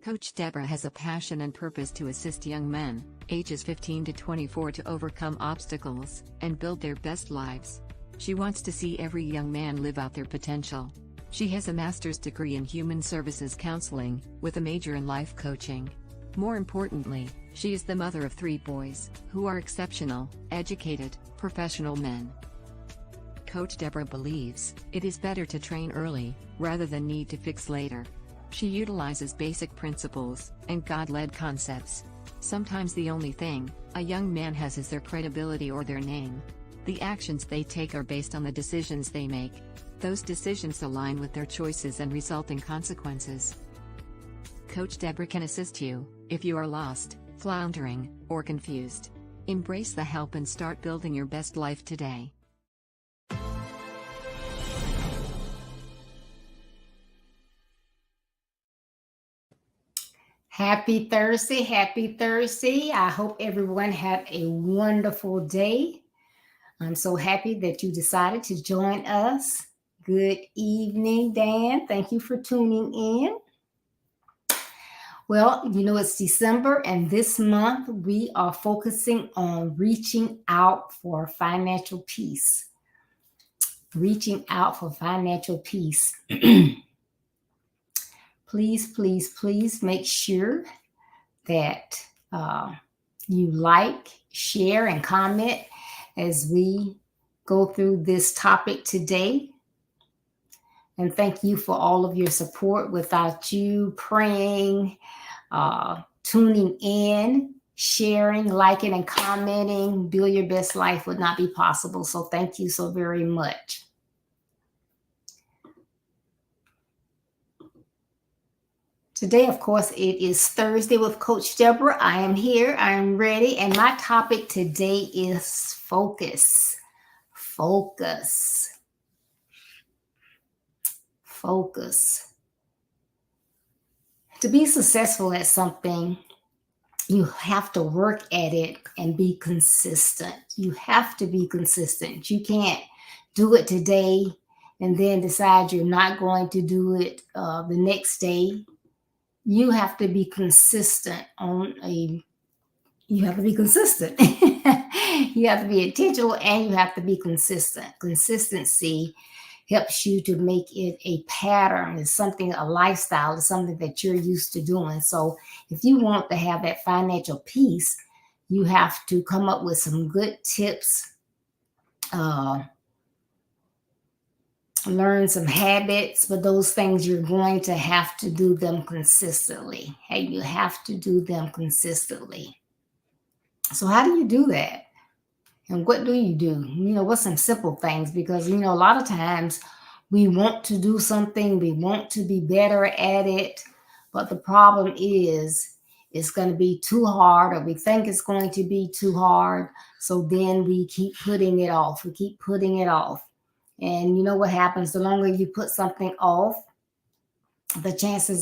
Coach Deborah has a passion and purpose to assist young men, ages 15 to 24, to overcome obstacles and build their best lives. She wants to see every young man live out their potential. She has a master's degree in human services counseling, with a major in life coaching. More importantly, she is the mother of 3 boys, who are exceptional, educated, professional men. Coach Deborah believes it is better to train early, rather than need to fix later. She utilizes basic principles and God-led concepts. Sometimes the only thing a young man has is their credibility or their name. The actions they take are based on the decisions they make. Those decisions align with their choices and result in consequences. Coach Deborah can assist you if you are lost, floundering, or confused. Embrace the help and start building your best life today. Happy Thursday. Happy Thursday. I hope everyone had a wonderful day. I'm so happy that you decided to join us. Good evening, Dan. Thank you for tuning in. Well, you know, it's December, and this month we are focusing on reaching out for financial peace. Reaching out for financial peace. Please make sure that you like, share, and comment as we go through this topic today. And thank you for all of your support. Without you praying, tuning in, sharing, liking, and commenting, Build Your Best Life would not be possible. So thank you so very much. Today, of course, it is Thursday with Coach Deborah. I am here. I am ready. And my topic today is focus. Focus. Focus. To be successful at something, you have to work at it and be consistent. You have to be consistent. You can't do it today and then decide you're not going to do it the next day. You have to be consistent you have to be consistent. You have to be intentional and you have to be consistent. Consistency helps you to make it a pattern. It's something, a lifestyle. It's something that you're used to doing. So if you want to have that financial peace, you have to come up with some good tips, learn some habits, but those things you're going to have to do them consistently. Hey, you have to do them consistently. So how do you do that? And what do you do? You know, what's some simple things? Because, you know, a lot of times we want to do something, we want to be better at it, but the problem is it's going to be too hard, or we think it's going to be too hard. So then we keep putting it off. We keep putting it off. And you know what happens? The longer you put something off, the chances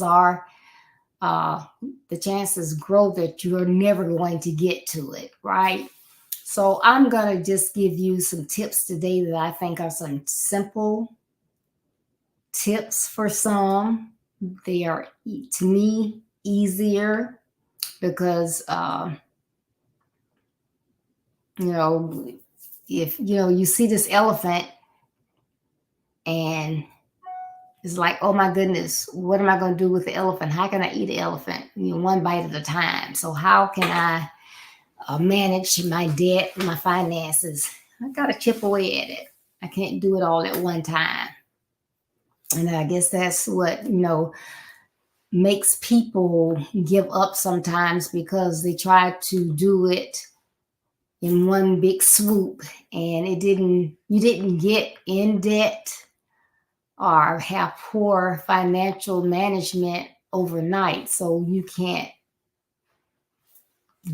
grow that you're never going to get to it, right? So I'm going to just give you some tips today that I think are some simple tips for some. They are, to me, easier because, you know, if, you know, you see this elephant, and it's like, oh my goodness, what am I going to do with the elephant? How can I eat the elephant? You know, one bite at a time. So how can I manage my debt and my finances? I got to chip away at it. I can't do it all at one time. And I guess that's what, you know, makes people give up sometimes, because they try to do it in one big swoop and you didn't get in debt or have poor financial management overnight. So you can't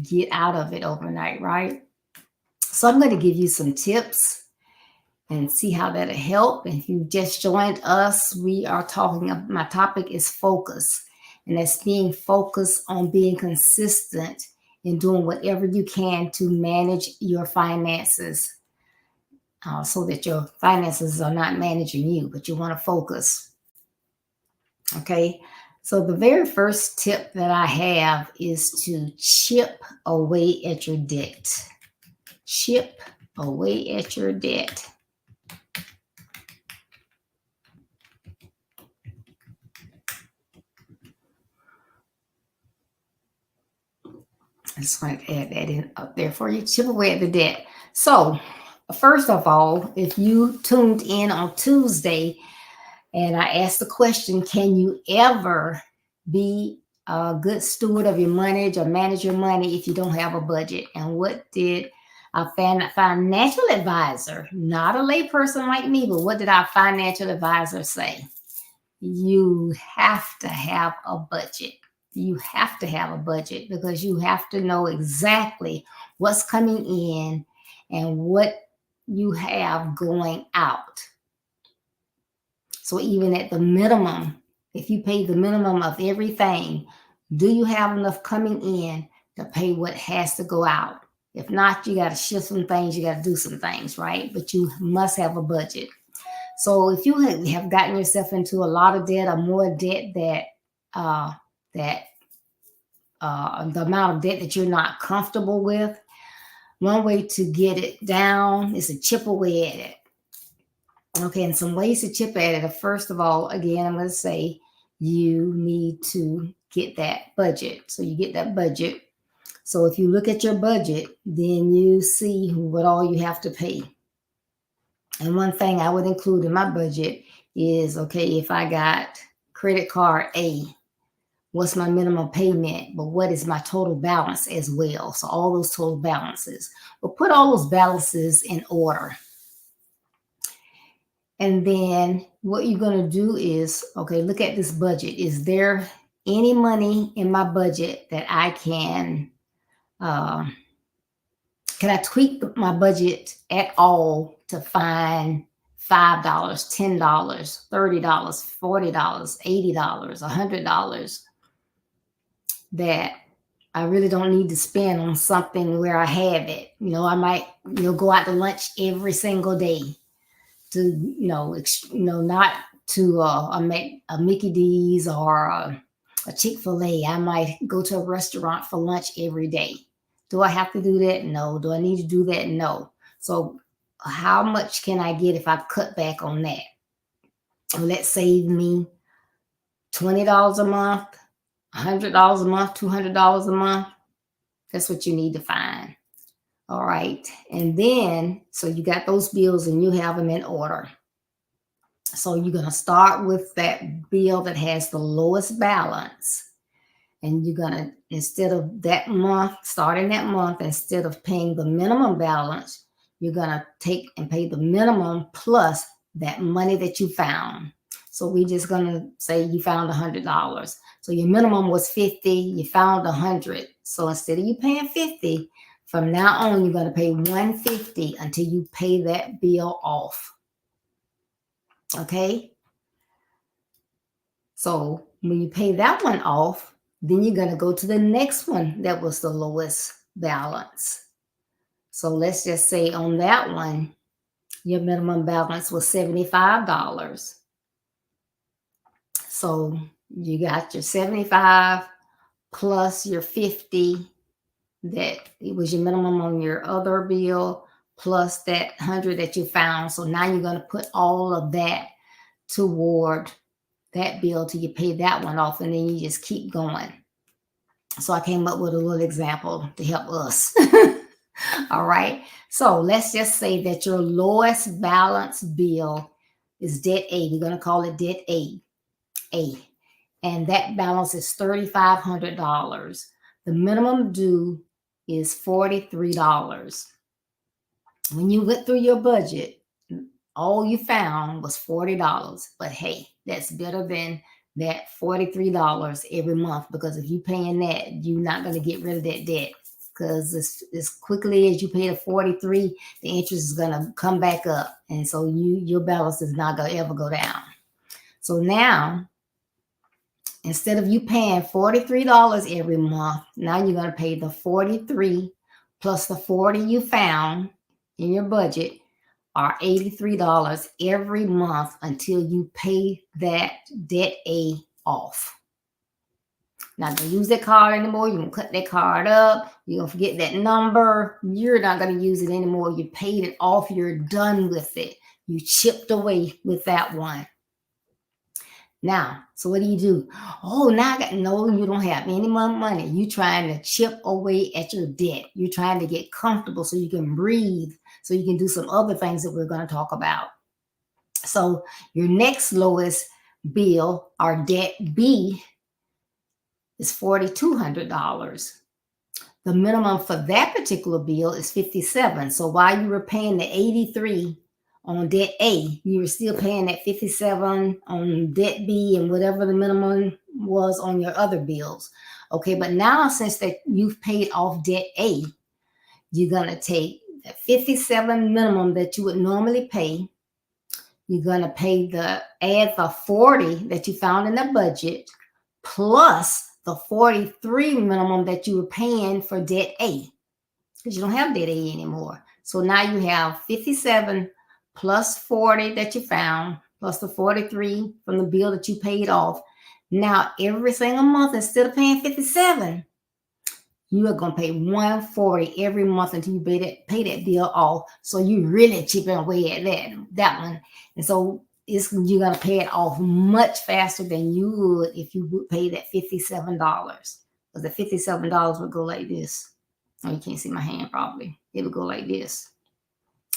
get out of it overnight, right? So I'm going to give you some tips and see how that'll help. And if you just joined us, my topic is focus. And that's being focused on being consistent in doing whatever you can to manage your finances. So that your finances are not managing you, but you want to focus. Okay. So the very first tip that I have is to chip away at your debt. Chip away at your debt. I just want to add that in up there for you. Chip away at the debt. So first of all, if you tuned in on Tuesday and I asked the question, can you ever be a good steward of your money or manage your money if you don't have a budget? And what did our financial advisor, not a layperson like me, but what did our financial advisor say? You have to have a budget. You have to have a budget because you have to know exactly what's coming in and what you have going out. So even at the minimum, if you pay the minimum of everything, do you have enough coming in to pay what has to go out? If not, you got to shift some things, you got to do some things, right? But you must have a budget. So if you have gotten yourself into a lot of debt or more debt that the amount of debt that you're not comfortable with, one way to get it down is to chip away at it. Okay, and some ways to chip at it. First of all, again, I'm going to say you need to get that budget. So you get that budget. So if you look at your budget, then you see what all you have to pay. And one thing I would include in my budget is, okay, if I got credit card A, what's my minimum payment, but what is my total balance as well? So all those total balances. Well, put all those balances in order. And then what you're going to do is, okay, look at this budget. Is there any money in my budget that I can I tweak my budget at all to find $5, $10, $30, $40, $80, $100 that I really don't need to spend on something where I have it? I might, go out to lunch every single day to, not to a Mickey D's or a Chick-fil-A. I might go to a restaurant for lunch every day. Do I have to do that? No. Do I need to do that? No. So how much can I get if I cut back on that? Will that save me $20 a month, $100 a month, $200 a month? That's what you need to find. All right. And then, so you got those bills and you have them in order. So you're going to start with that bill that has the lowest balance. And you're going to, instead of that month, starting that month, instead of paying the minimum balance, you're going to take and pay the minimum plus that money that you found. So we're just going to say you found $100. So your minimum was 50, you found 100. So instead of you paying 50, from now on, you're going to pay 150 until you pay that bill off. Okay? So when you pay that one off, then you're going to go to the next one that was the lowest balance. So let's just say on that one, your minimum balance was $75. So you got your 75 plus your 50 that it was your minimum on your other bill plus that 100 that you found. So now you're going to put all of that toward that bill till you pay that one off, and then you just keep going. So I came up with a little example to help us. All right. So let's just say that your lowest balance bill is debt A. We're going to call it debt A. And that balance is $3,500. The minimum due is $43. When you went through your budget, all you found was $40. But hey, that's better than that $43 every month, because if you're paying that, you're not going to get rid of that debt, because as quickly as you pay the 43, the interest is going to come back up. And so your balance is not going to ever go down. So now, instead of you paying $43 every month, now you're going to pay the 43 plus the 40 you found in your budget, are $83 every month until you pay that debt A off. not going to use that card anymore. You're going to cut that card up. You're going to forget that number. You're not going to use it anymore. You paid it off. You're done with it. You chipped away with that one. Now, so what do? Oh, now no, you don't have any more money. You're trying to chip away at your debt. You're trying to get comfortable so you can breathe, so you can do some other things that we're going to talk about. So your next lowest bill, or debt B, is $4,200. The minimum for that particular bill is $57. So while you were paying the $83 on debt A, you were still paying that $57 on debt B and whatever the minimum was on your other bills. Okay, but now since that you've paid off debt A, you're going to take the $57 minimum that you would normally pay. You're going to add the $40 that you found in the budget, plus the $43 minimum that you were paying for debt A, because you don't have debt A anymore. So now you have $57 plus $40 that you found, plus the $43 from the bill that you paid off. Now, every single month, instead of paying $57, you are going to pay $140 every month until you pay that bill off. So you really chipping away at that one. And so you're going to pay it off much faster than you would if you would pay that $57. Because the $57 would go like this. Oh, you can't see my hand probably. It would go like this.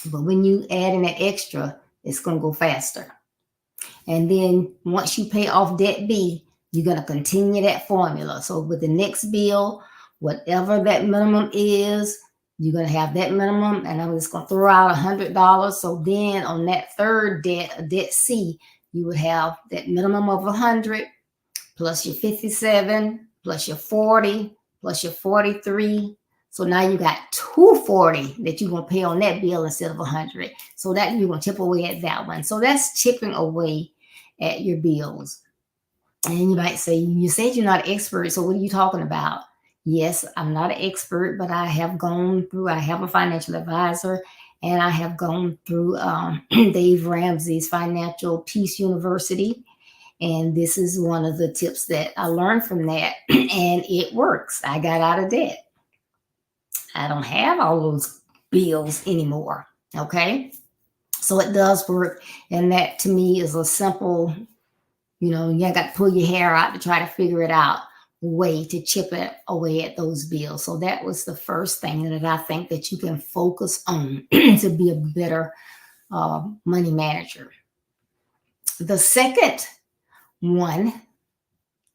But when you add in that extra, it's going to go faster. And then once you pay off debt B, you're going to continue that formula. So with the next bill, whatever that minimum is, you're going to have that minimum. And I'm just going to throw out $100. So then on that third debt, debt C, you would have that minimum of $100 plus your $57 plus your $40 plus your $43. So now you got $240 that you're going to pay on that bill instead of $100. So that you're going to chip away at that one. So that's chipping away at your bills. And you might say, you said you're not an expert. So what are you talking about? Yes, I'm not an expert, but I have a financial advisor, and I have gone through Dave Ramsey's Financial Peace University. And this is one of the tips that I learned from that. And it works. I got out of debt. I don't have all those bills anymore. Okay. So it does work. And that to me is a simple, you got to pull your hair out to try to figure it out, way to chip it away at those bills. So that was the first thing that I think that you can focus on to be a better money manager. The second one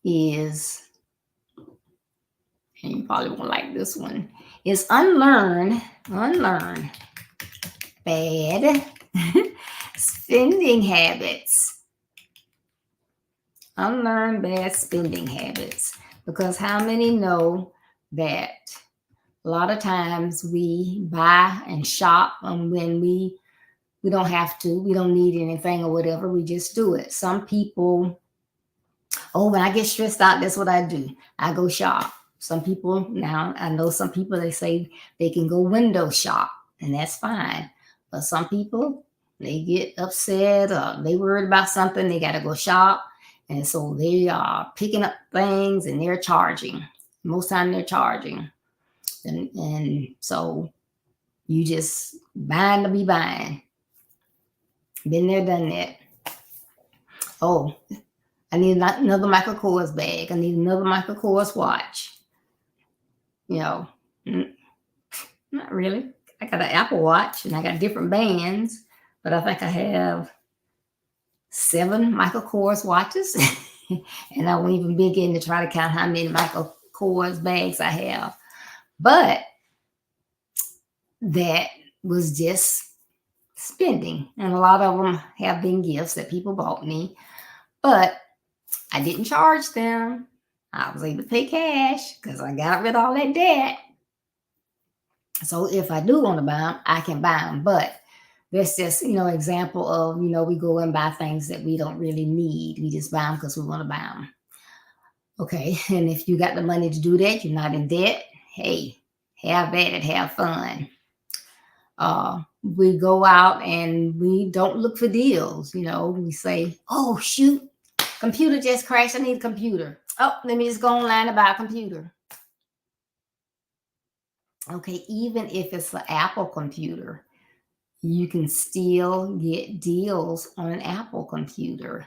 is, and you probably won't like this one, is unlearn bad spending habits. Unlearn bad spending habits. Because how many know that a lot of times we buy and shop when we don't have to, we don't need anything or whatever, we just do it. Some people, when I get stressed out, that's what I do. I go shop. Some people, now I know some people, they say they can go window shop, and that's fine. But some people, they get upset or they worried about something, they got to go shop. And so they are picking up things and they're charging. Most time they're charging. And so you just buying to be buying. Been there, done that. Oh, I need another Michael Kors bag. I need another Michael Kors watch. Not really. I got an Apple Watch and I got different bands, but I think I have 7 Michael Kors watches. And I won't even begin to try to count how many Michael Kors bags I have. But that was just spending. And a lot of them have been gifts that people bought me. But I didn't charge them. I was able to pay cash because I got rid of all that debt. So if I do want to buy them, I can buy them. But that's just, example of, we go and buy things that we don't really need. We just buy them because we want to buy them. Okay. And if you got the money to do that, you're not in debt. Hey, have at it, have fun. We go out and we don't look for deals. We say, oh, shoot, computer just crashed. I need a computer. Oh, let me just go online and buy a computer. Okay, even if it's an Apple computer, you can still get deals on an Apple computer.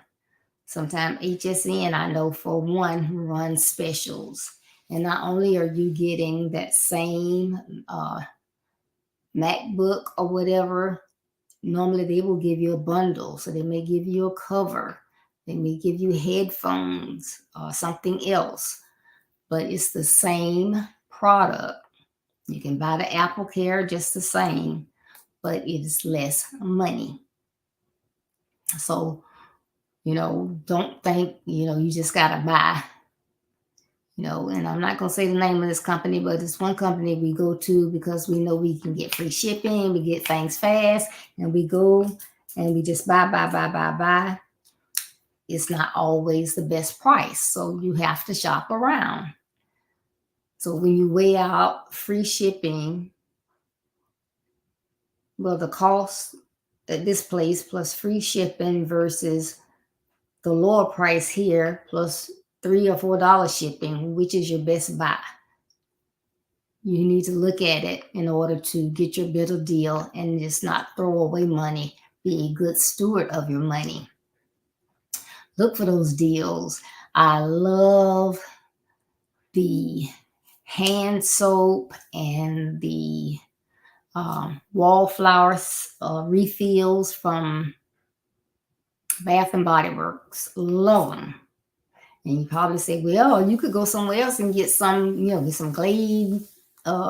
Sometimes HSN, I know for one, runs specials. And not only are you getting that same MacBook or whatever, normally they will give you a bundle. So they may give you a cover, they may give you headphones or something else, but it's the same product. You can buy the Apple Care just the same, but it is less money. So, don't think, you just got to buy, and I'm not going to say the name of this company, but it's one company we go to because we know we can get free shipping, we get things fast, and we go and we just buy. It's not always the best price. So you have to shop around. So when you weigh out free shipping, well, the cost at this place plus free shipping versus the lower price here plus $3 or $4 shipping, which is your best buy? You need to look at it in order to get your better deal and just not throw away money. Be a good steward of your money. Look for those deals. I love the hand soap and the wallflowers refills from Bath and Body Works. Love them. And you probably say, well, you could go somewhere else and get some, get some Glade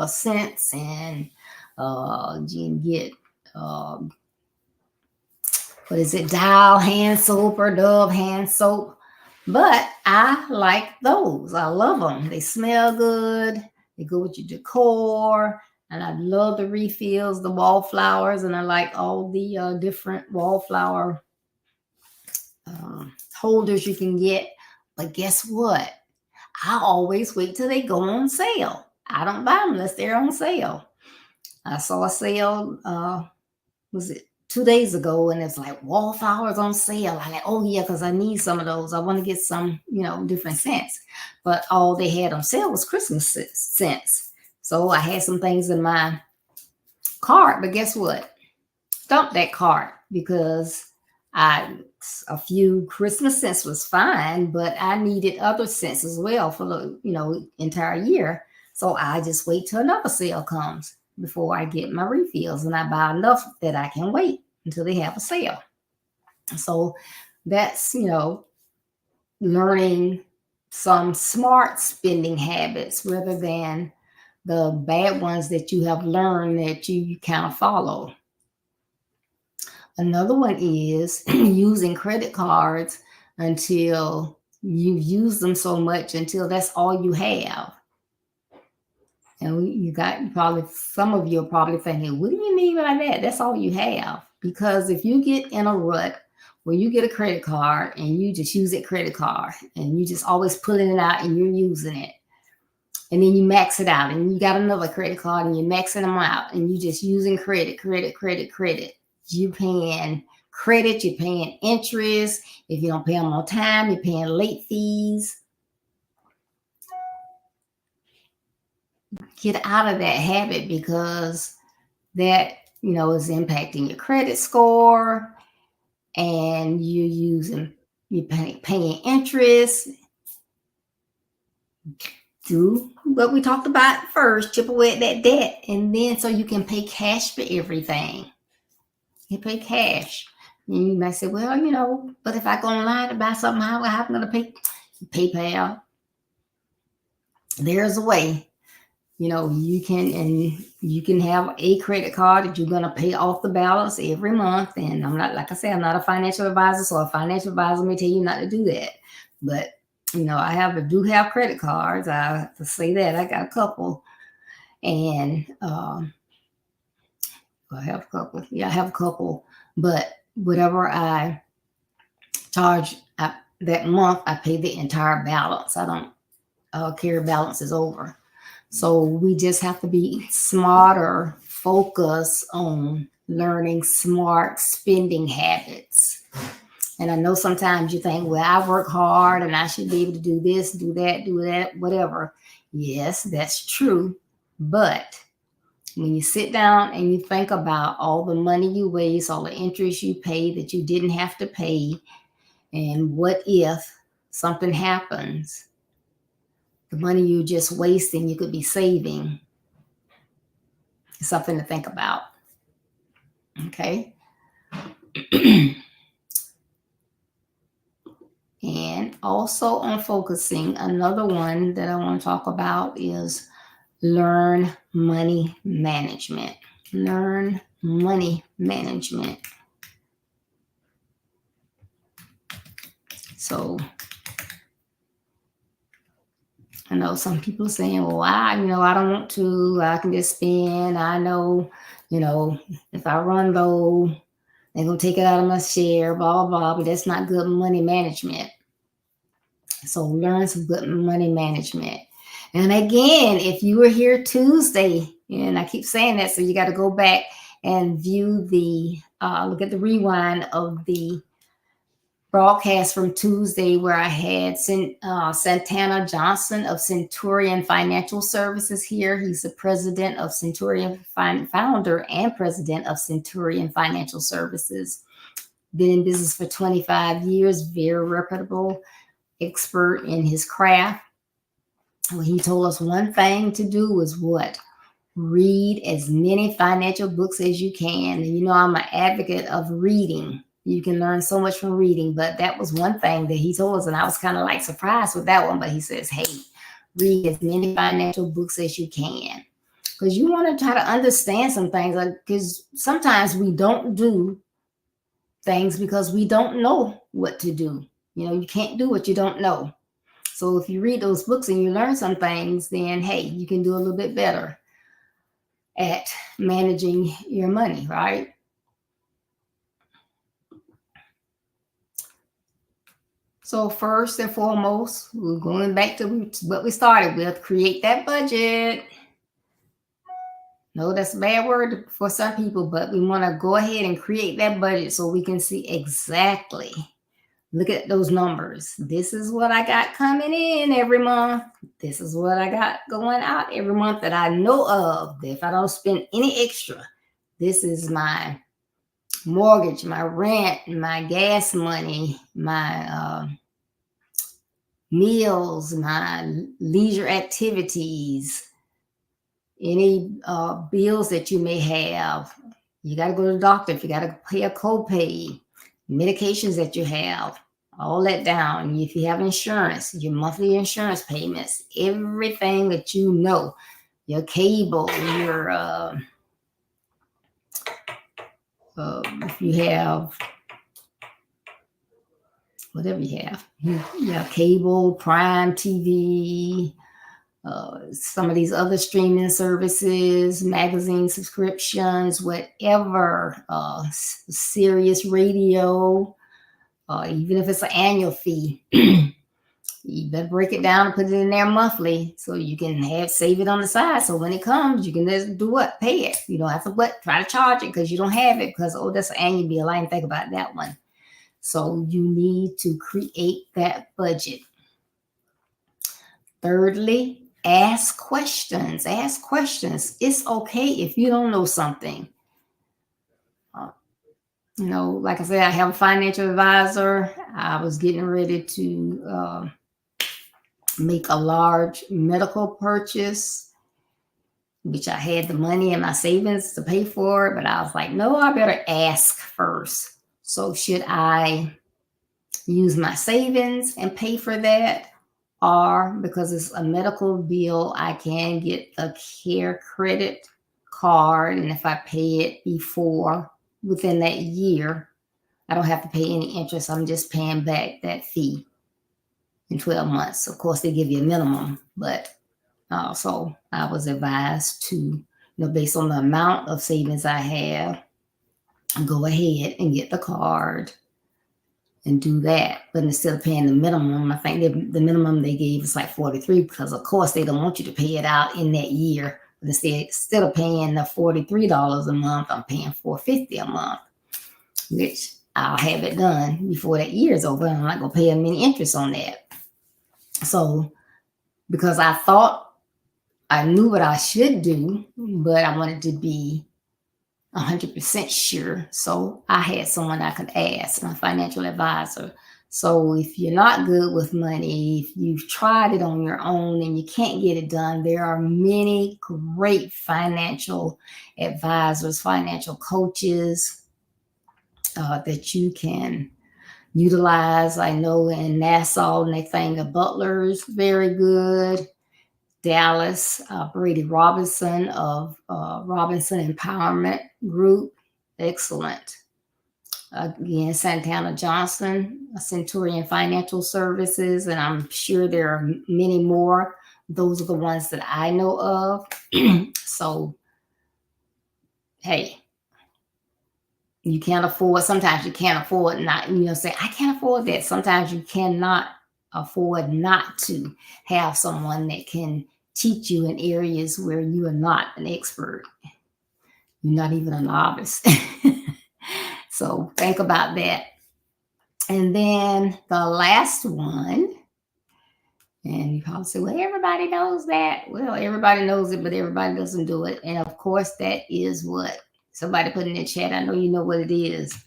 scents, and you can get, what is it, Dial hand soap or Dove hand soap. But I like those. I love them. They smell good. They go with your decor. And I love the refills, the wallflowers, and I like all the different wallflower holders you can get. But guess what? I always wait till they go on sale. I don't buy them unless they're on sale. I saw a sale, was it 2 days ago, and it's like wallflowers on sale. I'm like, oh yeah, because I need some of those. I want to get some, different scents. But all they had on sale was Christmas scents. So I had some things in my cart, but guess what? Dumped that cart because a few Christmas scents was fine, but I needed other scents as well for the entire year. So I just wait till another sale comes before I get my refills, and I buy enough that I can wait until they have a sale. So that's learning some smart spending habits rather than the bad ones that you have learned that you kind of follow. Another one is using credit cards until you use them so much until that's all you have. And some of you are probably thinking, what do you mean by that? That's all you have. Because if you get in a rut where you get a credit card and you just use that credit card and you just always pulling it out and you're using it, and then you max it out and you got another credit card and you're maxing them out and you just using credit. You paying credit, you're paying interest. If you don't pay them on time, you're paying late fees. Get out of that habit, because that is impacting your credit score, and you're paying interest. Do what we talked about first, chip away at that debt, and then so you can pay cash for everything. You pay cash. And you might say, well, but if I go online to buy something, how am I going to pay? PayPal. There's a way. You can have a credit card that you're going to pay off the balance every month. And I'm not, like I said, I'm not a financial advisor, so a financial advisor may tell you not to do that. But I do have credit cards. I have to say that I got a couple, and I have a couple. Yeah, I have a couple. But whatever I charge that month, I pay the entire balance. I don't care if balance is over. So we just have to be smarter, focus on learning smart spending habits. And I know sometimes you think, well, I work hard and I should be able to do this, do that, whatever. Yes, that's true. But when you sit down and you think about all the money you waste, all the interest you pay that you didn't have to pay, and what if something happens, the money you're just wasting, you could be saving. It's something to think about. Okay. And also on focusing, another one that I want to talk about is learn money management. Learn money management. So I know some people saying, well, I don't want to, I can just spend. I know, if I run low, they're going to take it out of my share, blah, blah, blah. But that's not good money management. So learn some good money management. And again, if you were here Tuesday, and I keep saying that, so you got to go back and view look at the rewind of the broadcast from Tuesday where I had Santana Johnson of Centurion Financial Services here. He's the president of founder and president of Centurion Financial Services. Been in business for 25 years, very reputable, expert in his craft. Well, he told us one thing to do was what? Read as many financial books as you can. And I'm an advocate of reading. You can learn so much from reading, but that was one thing that he told us, and I was kind of like surprised with that one. But he says, hey, read as many financial books as you can, because you want to try to understand some things. Because sometimes we don't do things because we don't know what to do. You can't do what you don't know. So if you read those books and you learn some things, then hey, you can do a little bit better at managing your money, right? So first and foremost, we're going back to what we started with, create that budget. No, that's a bad word for some people, but we want to go ahead and create that budget so we can see exactly. Look at those numbers. This is what I got coming in every month. This is what I got going out every month that I know of. If I don't spend any extra, this is my mortgage, my rent, my gas money, my meals, my leisure activities, any bills that you may have. You got to go to the doctor if you got to pay a copay, medications that you have, all that down. If you have insurance, your monthly insurance payments, everything that your cable, your if you have whatever you have, cable, Prime TV, some of these other streaming services, magazine subscriptions, whatever, Sirius radio, even if it's an annual fee, you better break it down and put it in there monthly so you can save it on the side. So when it comes, you can just do what? Pay it. You don't have to try to charge it because you don't have it because, that's an annual bill. I didn't think about that one. So you need to create that budget. Thirdly, ask questions. Ask questions. It's okay if you don't know something. Like I said, I have a financial advisor. I was getting ready to make a large medical purchase, which I had the money in my savings to pay for it. But I was like, no, I better ask first. So should I use my savings and pay for that? Or because it's a medical bill, I can get a care credit card. And if I pay it within that year, I don't have to pay any interest. I'm just paying back that fee in 12 months. Of course, they give you a minimum, but so I was advised to, based on the amount of savings I have, go ahead and get the card and do that. But instead of paying the minimum, I think the minimum they gave is like $43 because, of course, they don't want you to pay it out in that year. But instead of paying the $43 a month, I'm paying $450 a month, which I'll have it done before that year is over. I'm not going to pay them any interest on that. So because I thought I knew what I should do, but I wanted to be 100% sure. So I had someone I could ask, my financial advisor. So if you're not good with money, if you've tried it on your own and you can't get it done, there are many great financial advisors, financial coaches that you can utilize. I know in Nassau, Nathaniel Butler's very good. Dallas, Brady Robinson of Robinson Empowerment Group, excellent. Again, Santana Johnson, Centurion Financial Services, and I'm sure there are many more. Those are the ones that I know of. So, hey, you can't afford, sometimes you can't afford not, say, I can't afford that. Sometimes you cannot afford not to have someone that can teach you in areas where you are not an expert. You're not even a novice. So think about that. And then the last one, and you probably say, well, everybody knows that. Well, everybody knows it, but everybody doesn't do it. And of course, that is what somebody put in the chat. I know you know what it is.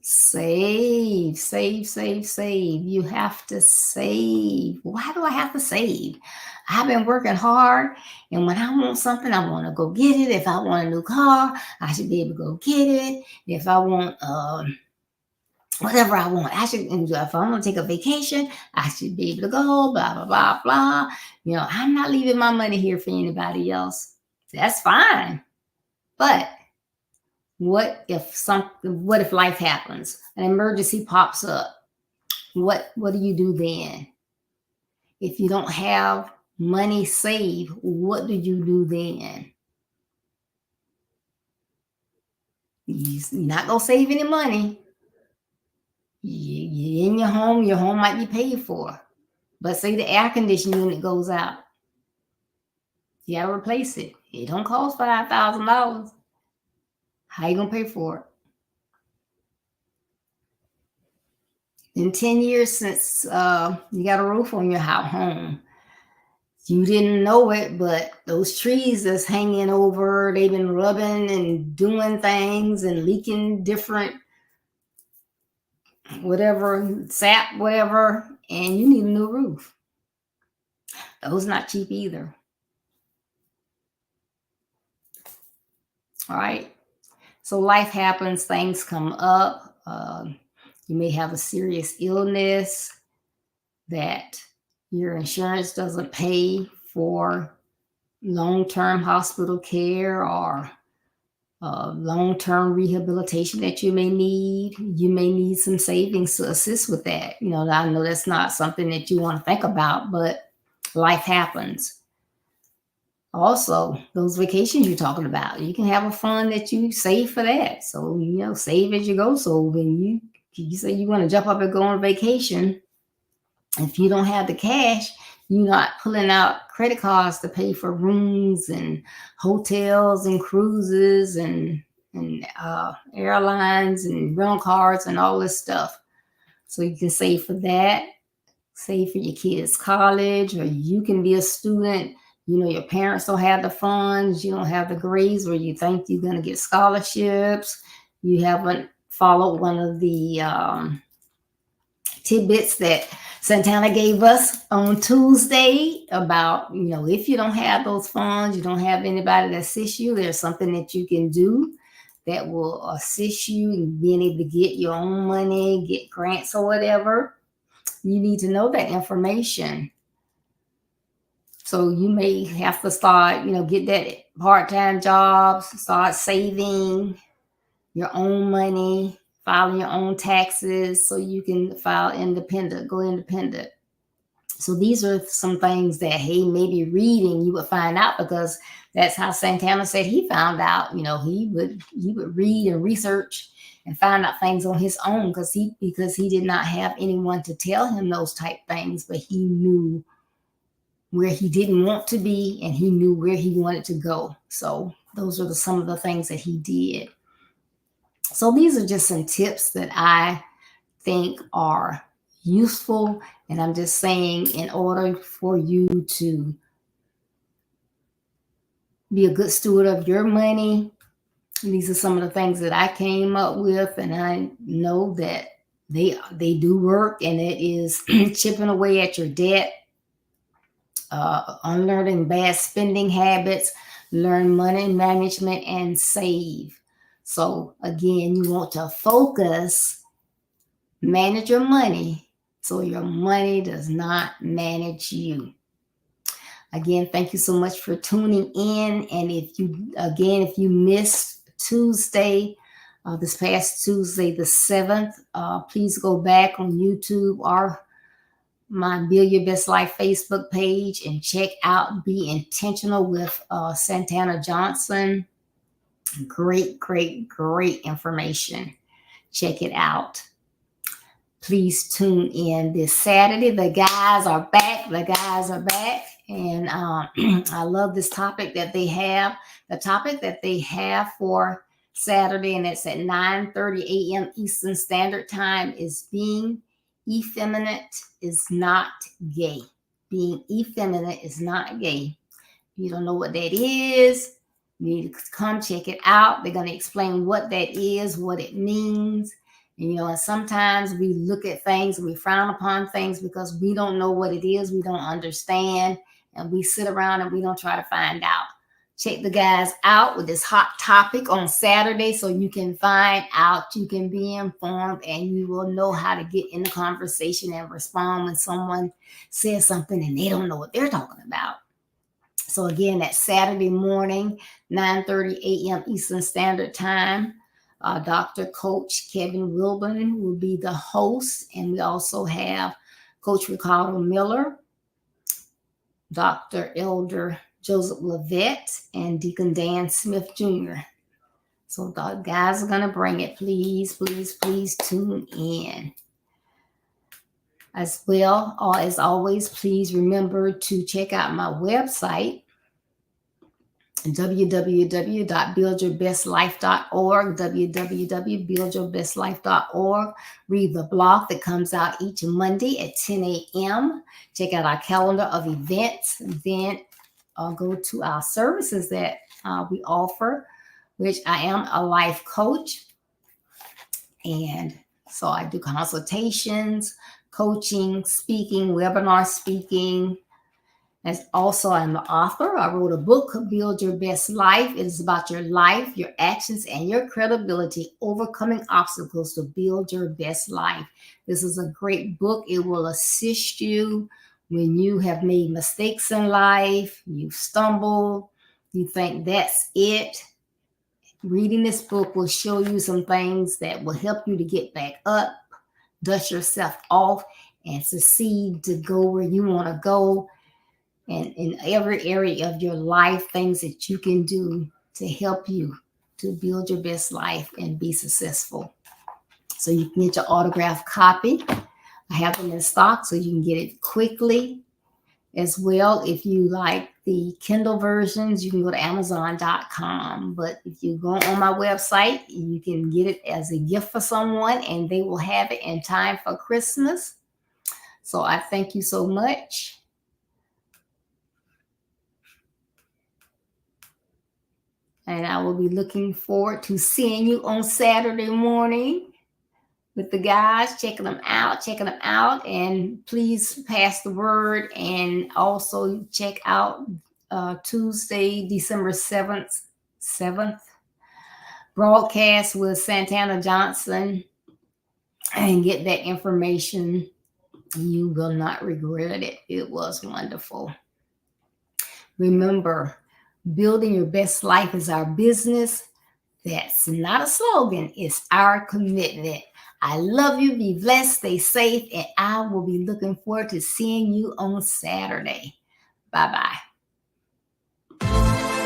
Save, save, save, save. You have to save. Why do I have to save? I've been working hard, and when I want something, I want to go get it. If I want a new car, I should be able to go get it. If I want whatever I want, if I want to take a vacation, I should be able to go, blah, blah, blah, blah. I'm not leaving my money here for anybody else. That's fine. But what if life happens? An emergency pops up. What do you do then? If you don't have money saved, what do you do then? You're not going to save any money. You're in your home might be paid for. But say the air conditioning unit goes out. You got to replace it. It don't cost $5,000. How you going to pay for it? In 10 years since you got a roof on your home, you didn't know it, but those trees that's hanging over, they've been rubbing and doing things and leaking different whatever, sap, whatever, and you need a new roof. Those not cheap either. All right. So life happens, things come up. You may have a serious illness that your insurance doesn't pay for long-term hospital care or long-term rehabilitation that you may need. You may need some savings to assist with that. I know that's not something that you want to think about, but life happens. Also, those vacations you're talking about, you can have a fund that you save for that. So, save as you go. So when you say you want to jump up and go on vacation, if you don't have the cash, you're not pulling out credit cards to pay for rooms and hotels and cruises and airlines and rental cars and all this stuff. So you can save for that, save for your kids' college, or you can be a student. Your parents don't have the funds. You don't have the grades where you think you're going to get scholarships. You haven't followed one of the tidbits that Santana gave us on Tuesday about, if you don't have those funds, you don't have anybody to assist you, there's something that you can do that will assist you in being able to get your own money, get grants or whatever. You need to know that information. So you may have to start, get that part-time job, start saving your own money, filing your own taxes so you can go independent. So these are some things that, hey, maybe reading you would find out, because that's how Santana said he found out. He would read and research and find out things on his own because he did not have anyone to tell him those type things, but he knew where he didn't want to be and he knew where he wanted to go. So Those are some of the things that he did. So these are just some tips that I think are useful. And I'm just saying, in order for you to be a good steward of your money, these are some of the things that I came up with, and I know that they do work, and it is chipping away at your debt, unlearning bad spending habits, learn money management, and save. So again, you want to focus, manage your money so your money does not manage you. Again, thank you so much for tuning in. And if you missed Tuesday, this past Tuesday, the 7th, please go back on YouTube or my Build Your Best Life Facebook page and check out Be Intentional with Santana Johnson. Great, great, great information. Check it out. Please tune in this Saturday. The guys are back. And I love this topic that they have. The topic that they have for Saturday, and it's at 9:30 a.m. Eastern Standard Time, is being effeminate is not gay. Being effeminate is not gay. If you don't know what that is, you need to come check it out. They're going to explain what that is, what it means. And, and sometimes we look at things and we frown upon things because we don't know what it is. We don't understand. And we sit around and we don't try to find out. Check the guys out with this hot topic on Saturday so you can find out, you can be informed, and you will know how to get in the conversation and respond when someone says something and they don't know what they're talking about. So again, that's Saturday morning, 9:30 a.m. Eastern Standard Time. Dr. Coach Kevin Wilburn will be the host, and we also have Coach Ricardo Miller, Dr. Elder Joseph Levette, and Deacon Dan Smith Jr. So the guys are going to bring it. Please, please, please tune in. As well, as always, please remember to check out my website, www.buildyourbestlife.org, www.buildyourbestlife.org. Read the blog that comes out each Monday at 10 a.m. Check out our calendar of events. And then go to our services that we offer, which I am a life coach. And so I do consultations, coaching, speaking, webinar speaking. As also, I'm the author. I wrote a book, Build Your Best Life. It is about your life, your actions, and your credibility, overcoming obstacles to build your best life. This is a great book. It will assist you when you have made mistakes in life, you've stumbled, you think that's it. Reading this book will show you some things that will help you to get back up, dust yourself off, and succeed to go where you want to go. And in every area of your life, things that you can do to help you to build your best life and be successful. So you can get your autographed copy. I have them in stock so you can get it quickly. As well, if you like the Kindle versions, you can go to Amazon.com. But if you go on my website, you can get it as a gift for someone, and they will have it in time for Christmas. So I thank you so much. And I will be looking forward to seeing you on Saturday morning with the guys, checking them out. And please pass the word. And also check out Tuesday, December 7th broadcast with Santana Johnson, and get that information. You will not regret it. It was wonderful. Remember, building your best life is our business. That's not a slogan. It's our commitment. I love you. Be blessed. Stay safe. And I will be looking forward to seeing you on Saturday. Bye-bye.